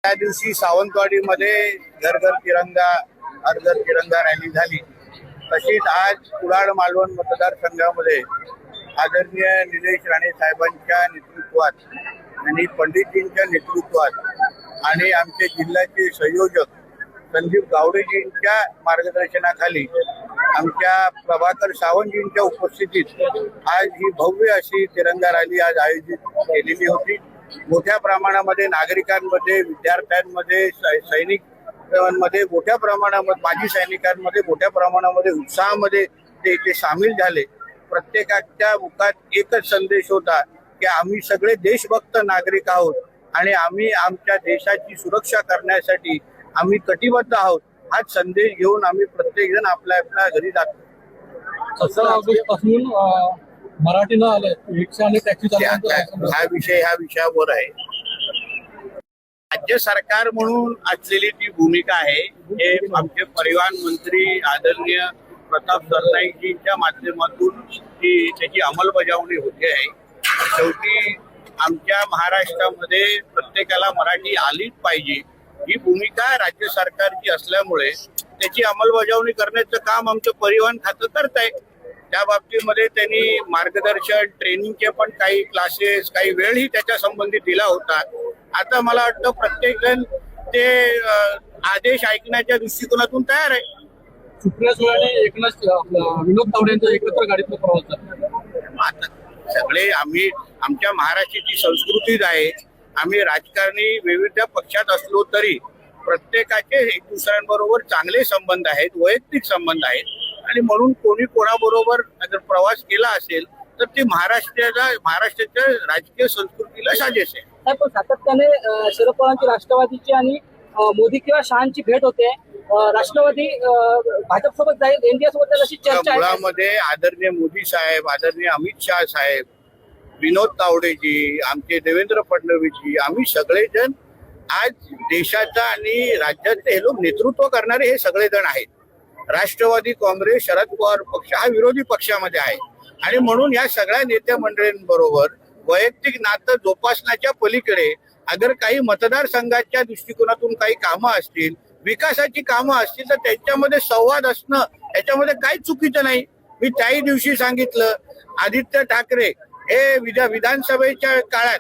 त्या दिवशी सावंतवाडीमध्ये घर घर तिरंगा हर घर तिरंगा रॅली झाली। तशीच आज कुडाळ मालवण मतदारसंघामध्ये आदरणीय निलेश राणे साहेबांच्या नेतृत्वात आणि पंडितजींच्या नेतृत्वात आणि आमचे जिल्ह्याचे संयोजक संदीप गावडेजींच्या मार्गदर्शनाखाली आमच्या प्रभाकर सावंतजींच्या उपस्थितीत आज ही भव्य अशी तिरंगा रॅली आज आयोजित केलेली होती। मोठ्या प्रमाणामध्ये नागरिकांमध्ये, विद्यार्थ्यांमध्ये, सैनिकांमध्ये मोठ्या प्रमाणामध्ये, माजी सैनिकांमध्ये मोठ्या प्रमाणामध्ये उत्साहामध्ये ते इथे सामील झाले। प्रत्येकाच्या मुखात एकच संदेश होता की आम्ही सगळे देशभक्त नागरिक आहोत आणि आम्ही आमच्या देशाची सुरक्षा करण्यासाठी आम्ही कटिबद्ध आहोत। हाच संदेश घेऊन आम्ही प्रत्येक जण आपल्या आपल्या घरी जातो। 17 ऑगस्ट पासून मराठी न आले रिक्षा आणि टॅक्सी हा विषयावर आहे। राज्य सरकार म्हणून असलेली ती भूमिका आहे हे आमचे परिवहन मंत्री आदरणीय प्रताप सरनाईकजींच्या माध्यमातून त्याची अंमलबजावणी होते आहे। शेवटी आमच्या महाराष्ट्रामध्ये प्रत्येकाला मराठी आलीच पाहिजे ही भूमिका राज्य सरकारची असल्यामुळे त्याची अंमलबजावणी करण्याचं काम आमचं परिवहन खातं करत आहे। त्या बाबतीमध्ये त्यांनी मार्गदर्शन, ट्रेनिंगचे पण काही क्लासेस, काही वेळही त्याच्या संबंधित दिला होता। आता मला वाटतं प्रत्येक जण ते आदेश ऐकण्याच्या दृष्टिकोनातून तयार आहे। सुप्रिया सुळे आणि एकनाथ विनोद तावडे यांचा एकत्र गाडीतला प्रवास झाला। आता सगळे आम्ही आमच्या महाराष्ट्राची संस्कृतीच आहे। आम्ही राजकारणी विविध पक्षात असलो तरी प्रत्येकाचे एक दुसऱ्यांबरोबर चांगले संबंध आहेत, वैयक्तिक संबंध आहेत आणि म्हणून कोणी कोणाबरोबर जर प्रवास केला असेल तर ते महाराष्ट्राच्या राजकीय संस्कृतीला साजेस आहे। पण सातत्याने शरद पवारांची राष्ट्रवादीची आणि मोदी किंवा शहांची भेट होते। राष्ट्रवादी भाजपसोबत जाईल, एनडीए सोबत जाईल अशी चर्चा आहे। मुळामध्ये आदरणीय मोदी साहेब, आदरणीय अमित शहा साहेब, विनोद तावडेजी, आमचे देवेंद्र फडणवीसजी, आम्ही सगळेजण आज देशाचा आणि राज्याचे हे लोक नेतृत्व करणारे हे सगळेजण आहेत। राष्ट्रवादी काँग्रेस, शरद पवार पक्ष हा विरोधी पक्षामध्ये आहे आणि म्हणून या सगळ्या नेत्या मंडळींबरोबर वैयक्तिक नातं जोपासण्याच्या पलीकडे अगर काही मतदारसंघाच्या दृष्टिकोनातून काही कामं असतील, विकासाची कामं असतील तर त्यांच्यामध्ये संवाद असणं याच्यामध्ये काही चुकीचं नाही। मी त्याही दिवशी सांगितलं आदित्य ठाकरे हे विधानसभेच्या काळात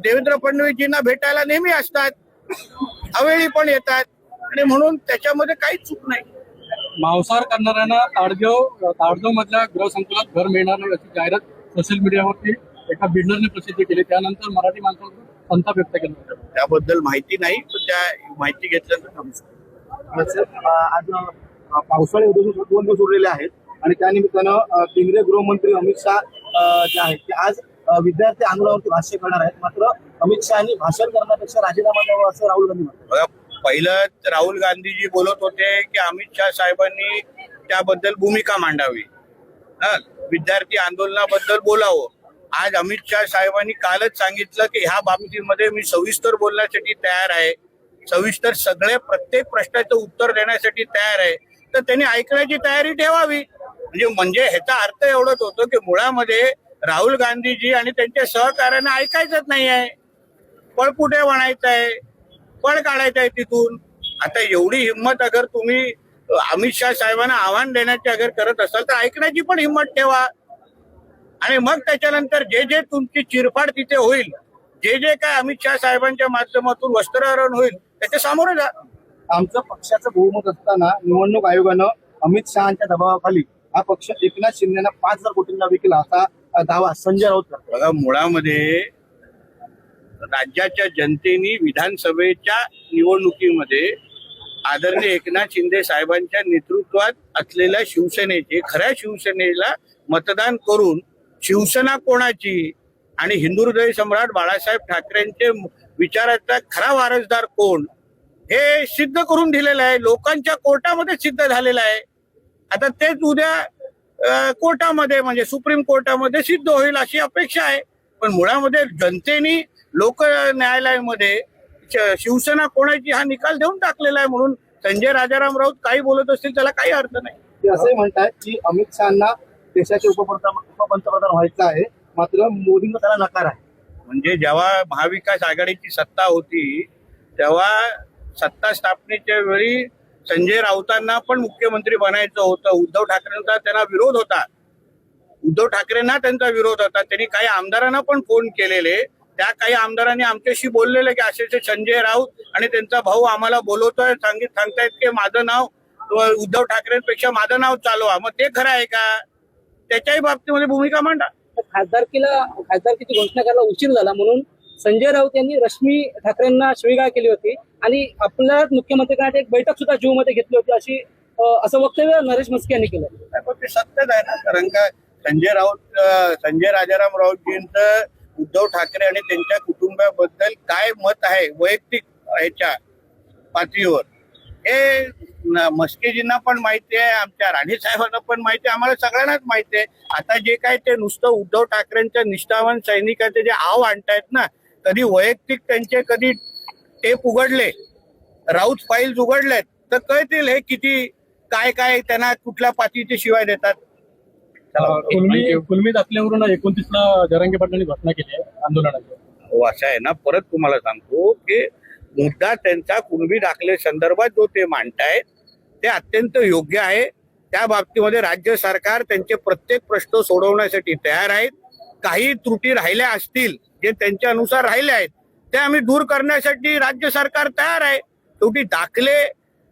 देवेंद्र फडणवीसजींना भेटायला नेहमी असतात, अवेळी पण येतात आणि म्हणून त्याच्यामध्ये काही चूक नाही। मांसाहार करणाऱ्यांना ताडदेव मधल्या गृहसंकुलात घर मिळणार नाही अशी जाहिरात सोशल मीडियावरती एका बिल्डरने प्रसिद्ध केली। त्यानंतर मराठी माणसांकडून संताप व्यक्त केला। त्याबद्दल माहिती नाही, पण त्या माहिती घेतल्यानंतर आज पावसाळी अधिवेशन 2 दिवस उरलेले आहेत आणि त्यानिमित्तानं केंद्रीय गृहमंत्री अमित शहा जे आहेत ते आज विद्यार्थी आंदोलनावरती भाष्य करणार आहेत। मात्र अमित शहानी भाषण करण्यापेक्षा राजीनामा द्यावा असं राहुल गांधी म्हणतात। पहिलं राहुल गांधीजी बोलत होते की अमित शहा साहेबांनी त्याबद्दल भूमिका मांडावी, विद्यार्थी आंदोलनाबद्दल बोलावं। आज अमित शहा साहेबांनी कालच सांगितलं की ह्या बाबतीमध्ये मी सविस्तर बोलण्यासाठी तयार आहे, सविस्तर सगळे प्रत्येक प्रश्नाचं उत्तर देण्यासाठी तयार आहे। तर त्यांनी ऐकण्याची तयारी ठेवावी। म्हणजे ह्याचा अर्थ एवढंच होतो की मुळामध्ये राहुल गांधीजी आणि त्यांच्या सहकार्यांना ऐकायचंच नाही आहे, पळपुटे म्हणायचं आहे, पळ काढायचं आहे तिथून। आता एवढी हिंमत अगर तुम्ही अमित शहा साहेबांना आव्हान देण्याची अगर करत असाल तर ऐकण्याची पण हिंमत ठेवा आणि मग त्याच्यानंतर जे तुमची चिरफाड तिथे होईल, जे काय अमित शहा साहेबांच्या माध्यमातून वस्त्रहरण होईल त्याच्या सामोरे जा। आमचं पक्षाचं बहुमत असताना निवडणूक आयोगानं अमित शहाच्या दबावाखाली हा पक्ष एकनाथ शिंदेना 5,000 कोटींना विकला असा दावा संजय राऊत करतात। बघा, मुळामध्ये राज्याच्या जनतेने विधानसभेच्या निवडणुकीमध्ये आदरणीय एकनाथ शिंदे साहेबांच्या नेतृत्वात असलेल्या शिवसेनेचे खऱ्या शिवसेनेला मतदान करून शिवसेना कोणाची आणि हिंदू हृदय सम्राट बाळासाहेब ठाकरेंचे विचाराचा खरा वारसदार कोण हे सिद्ध करून दिलेलं आहे। लोकांच्या कोर्टामध्ये सिद्ध झालेलं आहे। आता तेच उद्या कोर्टामध्ये म्हणजे सुप्रीम कोर्टामध्ये सिद्ध होईल अशी अपेक्षा आहे। पण मुळामध्ये जनतेने लोक न्यायालयामध्ये शिवसेना कोणाची हा निकाल देऊन टाकलेला आहे। म्हणून संजय राजाराम राऊत काही बोलत असतील त्याला काही अर्थ नाही। ते असंही म्हणतात की अमित शहांना देशाचे उपपंतप्रधान व्हायचं आहे, मात्र मोदींना त्याला नकार आहे। म्हणजे जेव्हा महाविकास आघाडीची सत्ता होती तेव्हा सत्ता स्थापनेच्या वेळी संजय राऊतांना पण मुख्यमंत्री बनायचं होतं. उद्धव ठाकरेंचा त्यांना विरोध होता. उद्धव ठाकरेंना त्यांचा विरोध होता. त्यांनी काही आमदारांना पण फोन केलेले. त्या काही आमदारांनी आमच्याशी बोललेले की असे संजय राऊत आणि त्यांचा भाऊ आम्हाला बोलवतोय, सांगतायत की माझं नाव उद्धव ठाकरेंपेक्षा माझं नाव चालवा. मग ते खरं आहे का? त्याच्याही बाबतीमध्ये भूमिका मांडा. खासदारकीची घोषणा करायला उशीर झाला म्हणून संजय राऊत यांनी रश्मी ठाकरेंना शिवीगाळ केली होती आणि आपल्या मुख्यमंत्री करण्यासाठी एक बैठक सुद्धा जीव मध्ये घेतली होती अशी असं वक्तव्य नरेश म्हस्के यांनी केलं. पण ते सत्यच आहे ना. कारण का संजय राजाराम राऊतजींचं उद्धव ठाकरे आणि त्यांच्या कुटुंबाबद्दल काय मत आहे वैयक्तिक ह्याच्या पातळीवर हे म्हस्केजींना पण माहिती आहे, आमच्या राणे साहेबांना पण माहिती आहे, आम्हाला सगळ्यांनाच माहिती आहे. आता जे काय ते नुसतं उद्धव ठाकरेंच्या निष्ठावान सैनिकांचे जे आव आणतायत ना, कधी वैयक्तिक त्यांचे कधी टेप उघडले, राऊत फाईल्स उघडलेत तर कळतील हे किती काय काय त्यांना कुठल्या पातळीचे शिवाय देतात. कुलमी दाखल्यावरून 29ला जरांगे पाटलांनी घोषणा केली आहे आंदोलनाची. असं आहे ना, परत तुम्हाला सांगतो की मुद्दा त्यांचा कुणबी दाखले संदर्भात जो ते मांडतायत ते अत्यंत योग्य आहे. त्या बाबतीमध्ये राज्य सरकार त्यांचे प्रत्येक प्रश्न सोडवण्यासाठी तयार आहेत. काही त्रुटी राहिल्या असतील जे त्यांच्या अनुसार राहिले आहेत ते आम्ही दूर करण्यासाठी राज्य सरकार तयार आहे. शेवटी दाखले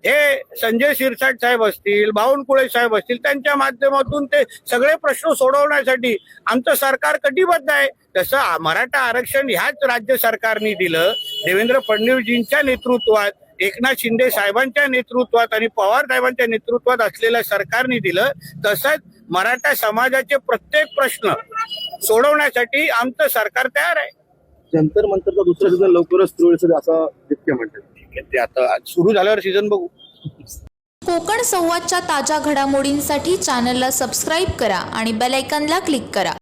हे संजय शिरसाट साहेब असतील, बावनकुळे साहेब असतील, त्यांच्या माध्यमातून ते सगळे प्रश्न सोडवण्यासाठी आमचं सरकार कटिबद्ध आहे. तसं मराठा आरक्षण ह्याच राज्य सरकारने दिलं, देवेंद्र फडणवीसजींच्या नेतृत्वात, एकनाथ शिंदे साहेबांच्या नेतृत्वात आणि पवार साहेबांच्या नेतृत्वात असलेल्या सरकारने दिलं. तसंच मराठा समाजाचे प्रत्येक प्रश्न सोडवण्यासाठी आमचं सरकार तयार आहे. जंतर मंतरचा दुसरा सीझन लवकरच सुरू होईल असं जितके म्हणतात. ते आता सुरू झाल्यावर सीझन बघू. कोकण संवादच्या ताज्या घडामोडींसाठी चॅनलला सबस्क्राईब करा आणि बेल आयकॉनला क्लिक करा.